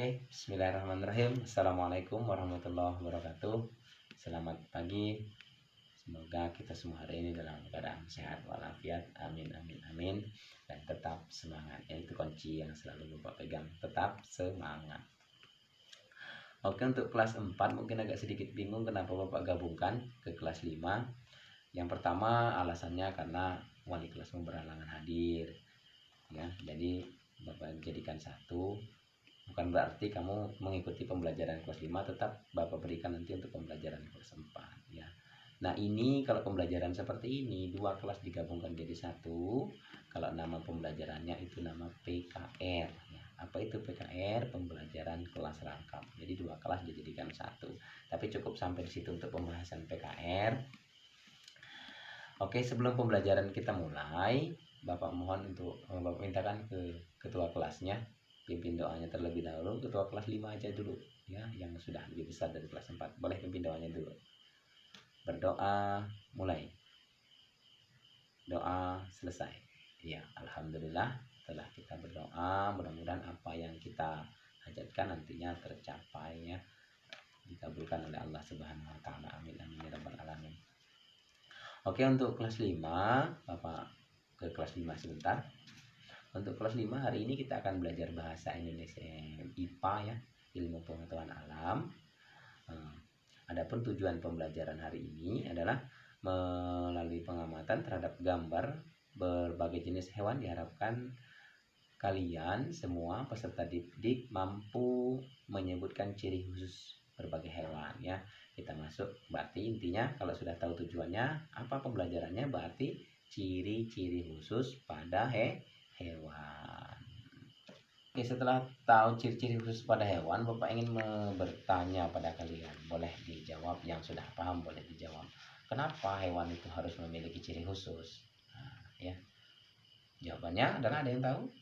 Bismillahirrahmanirrahim. Assalamualaikum warahmatullahi wabarakatuh. Selamat pagi. Semoga kita semua hari ini dalam keadaan sehat walafiat. Amin, amin, amin. Dan tetap semangat. Itu kunci yang selalu Bapak pegang. Tetap semangat. Oke, untuk kelas 4 mungkin agak sedikit bingung kenapa Bapak gabungkan ke kelas 5. Yang pertama alasannya karena wali kelasmu berhalangan hadir. Ya, jadi Bapak jadikan satu. Bukan berarti kamu mengikuti pembelajaran kelas 5, tetap Bapak berikan nanti untuk pembelajaran kelas 4 ya. Nah, ini kalau pembelajaran seperti ini, dua kelas digabungkan jadi satu. Kalau nama pembelajarannya itu nama PKR ya. Apa itu PKR? Pembelajaran kelas rangkap. Jadi dua kelas dijadikan satu. Tapi cukup sampai di situ untuk pembahasan PKR. Oke, sebelum pembelajaran kita mulai, Bapak mohon untuk Bapak mintakan ke ketua kelasnya pimpin doanya terlebih dahulu. Ketua kelas 5 aja dulu ya, yang sudah lebih besar dari kelas 4 boleh pimpin doanya dulu. Berdoa, mulai. Doa selesai ya. Alhamdulillah, setelah kita berdoa, mudah-mudahan apa yang kita hajatkan nantinya tercapai ya, dikabulkan oleh Allah Subhanahu wa taala. Amin, amin ya rabbal alamin. Oke, untuk kelas 5 Bapak ke kelas 5 sebentar. Untuk kelas 5 hari ini kita akan belajar bahasa Indonesia IPA ya, ilmu pengetahuan alam. Adapun tujuan pembelajaran hari ini adalah melalui pengamatan terhadap gambar berbagai jenis hewan. Diharapkan kalian semua peserta didik mampu menyebutkan ciri khusus berbagai hewan ya. Kita masuk, berarti intinya kalau sudah tahu tujuannya apa pembelajarannya, berarti ciri-ciri khusus pada hewan. Oke, setelah tahu ciri-ciri khusus pada hewan, Bapak ingin bertanya pada kalian. Boleh dijawab, yang sudah paham boleh dijawab. Kenapa hewan itu harus memiliki ciri khusus? Nah, ya. Jawabannya adalah, ada yang tahu?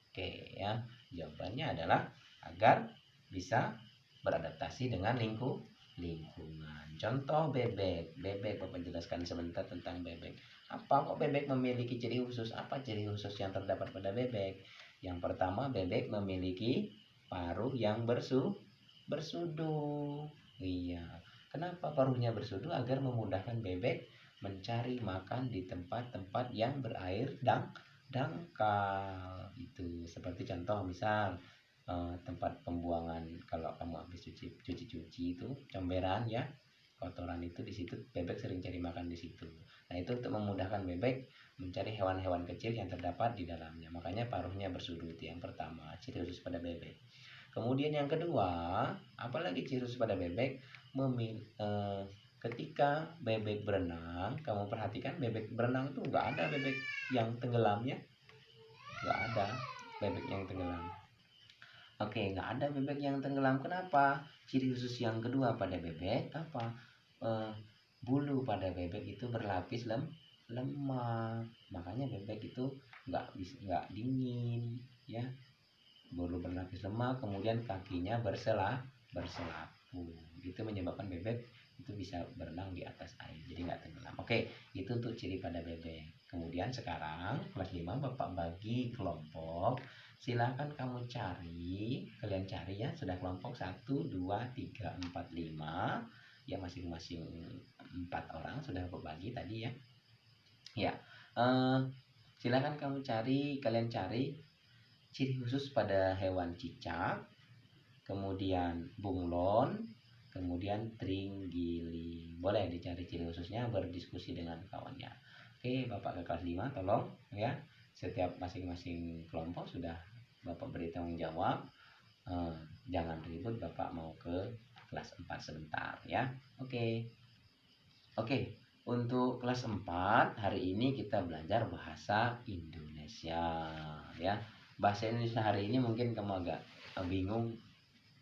Oke ya, jawabannya adalah agar bisa beradaptasi dengan lingkungan. Contoh bebek. Bebek, Bapak jelaskan sebentar tentang bebek. Apa kok bebek memiliki ciri khusus? Apa ciri khusus yang terdapat pada bebek? Yang pertama, bebek memiliki paruh yang bersudu. Iya. Kenapa paruhnya bersudu? Agar memudahkan bebek mencari makan di tempat-tempat yang berair dangkal. Itu seperti contoh misal tempat pembuangan, kalau kamu habis cuci itu comberan ya, kotoran itu di situ bebek sering cari makan di situ. Nah, itu untuk memudahkan bebek mencari hewan-hewan kecil yang terdapat di dalamnya. Makanya paruhnya bersudu. Itu yang pertama, ciri khusus pada bebek. Kemudian yang kedua, apalagi ciri khusus pada bebek? Ketika bebek berenang, kamu perhatikan bebek berenang tuh nggak ada bebek yang tenggelam ya, nggak ada bebek yang tenggelam. Oke, nggak ada bebek yang tenggelam. Kenapa? Ciri khusus yang kedua pada bebek apa? Bulu pada bebek itu berlapis lemak. Makanya bebek itu nggak dingin ya. Bulu berlapis lemak, kemudian kakinya berselapu. Itu menyebabkan bebek itu bisa berenang di atas air, jadi nggak tenggelam. Oke, itu untuk ciri pada bebek. Kemudian sekarang kelas 5 Bapak bagi kelompok. Silahkan kamu kalian cari ya, sudah kelompok 1, 2, 3, 4, 5 ya, masing-masing 4 orang sudah Bapak bagi tadi ya. Ya, silahkan kalian cari ciri khusus pada hewan cicak, kemudian bunglon, kemudian terenggiling. Boleh dicari ciri khususnya, berdiskusi dengan kawannya. Oke, Bapak ke kelas 5 tolong ya. Setiap masing-masing kelompok sudah Bapak beri tanggung jawab. Jangan ribut, Bapak mau ke kelas 4 sebentar ya. Oke, untuk kelas 4 hari ini kita belajar bahasa Indonesia ya. Bahasa Indonesia hari ini mungkin kamu agak bingung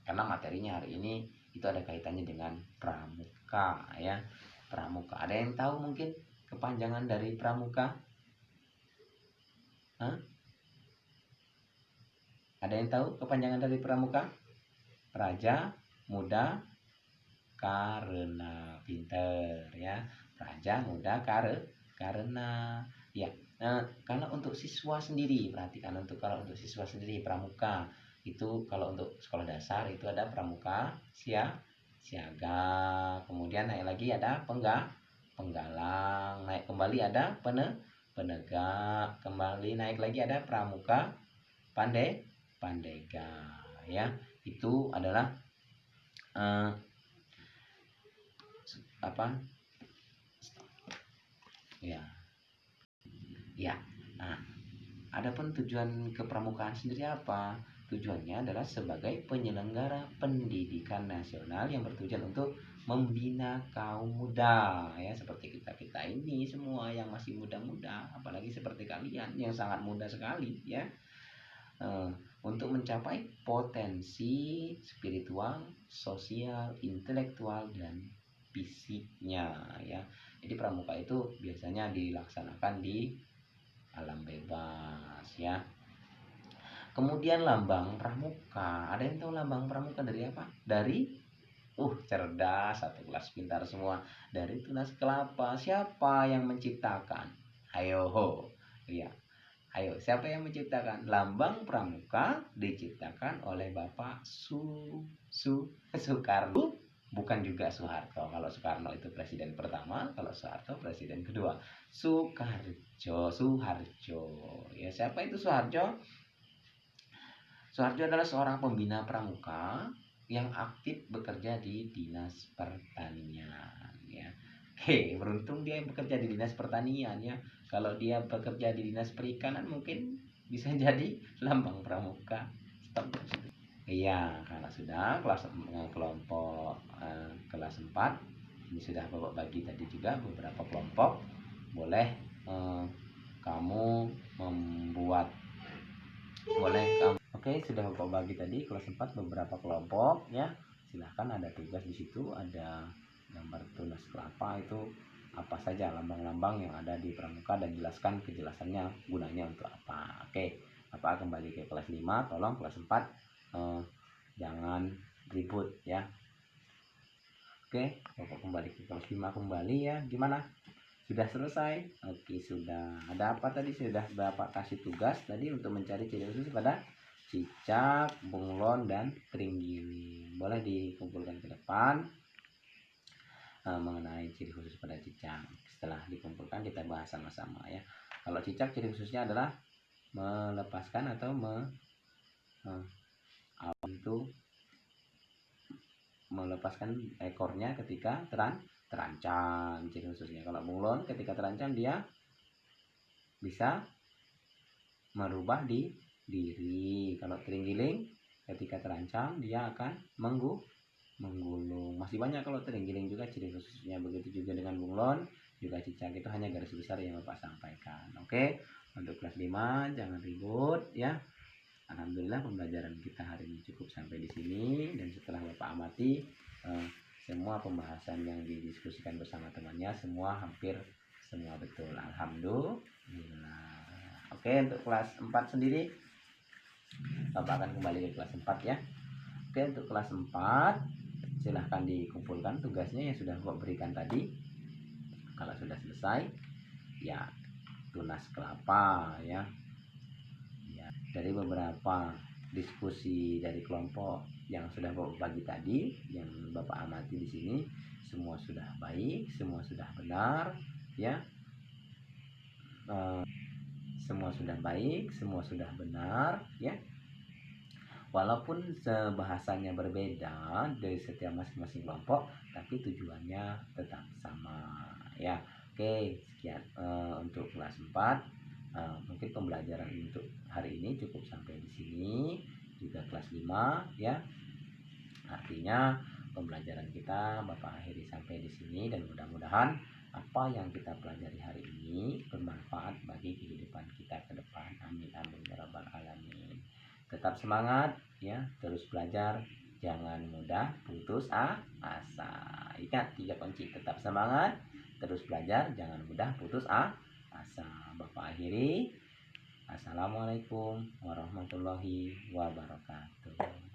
karena materinya hari ini itu ada kaitannya dengan pramuka ya. Pramuka, ada yang tahu mungkin kepanjangan dari pramuka? Ada yang tahu kepanjangan dari pramuka? Praja Muda Karena. Pinter ya. Praja Muda Karena ya. Kalau untuk siswa sendiri, perhatikan, kalau untuk siswa sendiri pramuka Itu kalau untuk sekolah dasar itu ada pramuka, siaga, kemudian naik lagi ada penggalang, naik kembali ada penegak, kembali naik lagi ada pramuka, pandega, ya. Itu adalah apa ya, ya. Nah, adapun tujuan kepramukaan sendiri apa? Tujuannya adalah sebagai penyelenggara pendidikan nasional yang bertujuan untuk membina kaum muda, ya, seperti kita ini semua yang masih muda-muda, apalagi seperti kalian yang sangat muda sekali, ya, untuk mencapai potensi spiritual, sosial, intelektual, dan fisiknya, ya. Jadi pramuka itu biasanya dilaksanakan di alam bebas, ya. Kemudian lambang pramuka, ada yang tahu lambang pramuka dari apa? Dari cerdas, satu kelas pintar semua. Dari tunas kelapa. Siapa yang menciptakan? Ayo, ya. Ayo, siapa yang menciptakan? Lambang pramuka diciptakan oleh Bapak Soekarno, bukan juga Soeharto. Kalau Soekarno itu presiden pertama, kalau Soeharto presiden kedua. Soeharto. Ya, siapa itu Soeharto? Soeharto adalah seorang pembina pramuka yang aktif bekerja di Dinas Pertanian, ya. Oke, beruntung dia bekerja di Dinas Pertanian, ya. Kalau dia bekerja di Dinas Perikanan mungkin bisa jadi lambang pramuka. Stop. Iya, karena sudah kelompok kelas 4 ini sudah Bapak bagi tadi juga beberapa kelompok. Boleh kamu membuat Oke, sudah Bapak bagi tadi kelas 4 beberapa kelompok, ya. Silahkan, ada tugas di situ, ada gambar tunas kelapa, itu apa saja lambang-lambang yang ada di pramuka dan jelaskan kejelasannya gunanya untuk apa. Oke, Bapak kembali ke kelas 5, tolong kelas 4 jangan ribut, ya. Oke, Bapak kembali ke kelas 5 kembali, ya. Gimana? Sudah selesai? Oke, sudah. Ada apa tadi? Sudah Bapak kasih tugas tadi untuk mencari ciri khusus pada cicak, bunglon, dan terenggiling. Boleh dikumpulkan ke depan mengenai ciri khusus pada cicak. Setelah dikumpulkan kita bahas sama-sama, ya. Kalau cicak ciri khususnya adalah melepaskan atau melepaskan ekornya ketika terancam, ciri khususnya. Kalau bunglon ketika terancam dia bisa merubah diri. Kalau terenggiling ketika terancam dia akan menggulung. Masih banyak kalau terenggiling juga ciri khususnya. Begitu juga dengan bunglon, juga cicak. Itu hanya garis besar yang Bapak sampaikan. Oke, untuk kelas 5 jangan ribut, ya. Alhamdulillah pembelajaran kita hari ini cukup sampai di sini, dan setelah Bapak amati semua pembahasan yang didiskusikan bersama temannya hampir semua betul. Alhamdulillah. Oke, untuk kelas 4 sendiri Bapak akan kembali ke kelas 4, ya. Oke, untuk kelas 4 silahkan dikumpulkan tugasnya yang sudah Bapak berikan tadi. Kalau sudah selesai, ya, tunas kelapa, ya. Dari beberapa diskusi dari kelompok yang sudah Bapak bagi tadi, yang Bapak amati di sini, semua sudah baik, semua sudah benar, ya. Semua sudah baik, semua sudah benar, ya. Walaupun bahasanya berbeda dari setiap masing-masing kelompok, tapi tujuannya tetap sama, ya. Oke, sekian untuk kelas 4. Mungkin pembelajaran untuk hari ini cukup sampai di sini. Juga kelas 5, ya. Artinya pembelajaran kita Bapak akhiri sampai di sini, dan mudah-mudahan apa yang kita pelajari hari ini bermanfaat bagi kehidupan kita ke depan. Amin amin ya rabbal alamin. Tetap semangat, ya, terus belajar, jangan mudah putus asa. Ingat 3 kunci: tetap semangat, terus belajar, jangan mudah putus asa. Bapak akhiri. Assalamualaikum warahmatullahi wabarakatuh.